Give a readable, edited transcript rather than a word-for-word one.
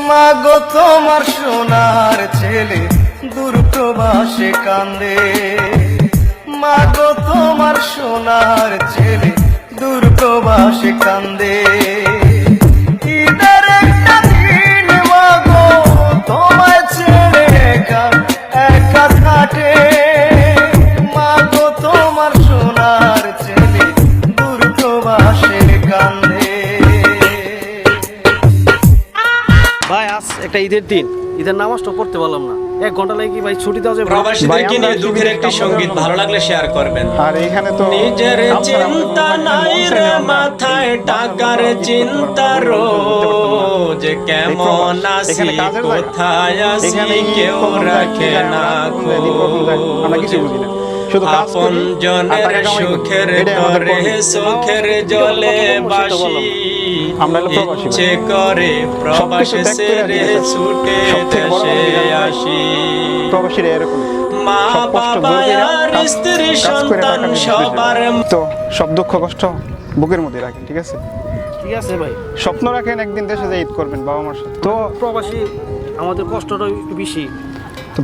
মাগো তোমার সোনার ছেলে দূর প্রবাসে কান্দে, মাগো তোমার সোনার ছেলে দূর প্রবাসে কান্দে। ঈদের একটা দিন মাগো তোমায় ছেড়ে একা একা কাটে, মাগো তোমার সোনার ছেলে দূর প্রবাসে কান্দে। ভাই আজ একটা ঈদের দিন, ঈদের নামাজটা পড়তে পারলাম না, 1 ঘন্টা লাগে কি ভাই ছুটি দেওয়া যাবে? প্রবাসীদেরকে নিয়ে দুঃখের একটি সঙ্গীত ভালো লাগলে শেয়ার করবেন। আর এখানে তো নিজের চিন্তা নাই রে মাথায়, টাকার চিন্তা রোজ, কেমন আছি কোথায় আছি কেউ রাখে না আমরা কিছু বুঝি না, শুধু কাজ আপন করি জনের সুখের তরে চোখের জলে বাসি, আমরা হলো প্রবাসী ভাই। ইচ্ছে করে প্রবাসে সেরে ছুটে দেশে আসি। প্রবাসীরা এরকম মা সব কষ্ট বাবা দূর কইরা আর কাজ স্ত্রী করে সন্তান টাকা নিয়ে সবার তো সব দুঃখ কষ্ট বুকের মধ্যে রাখেন, ঠিক আছে? ঠিক আছে ভাই, স্বপ্ন রাখেন একদিন দেশে যে ঈদ করবেন বাবা মার সাথে। তো প্রবাসী আমাদের কষ্টটা একটু বেশি। তো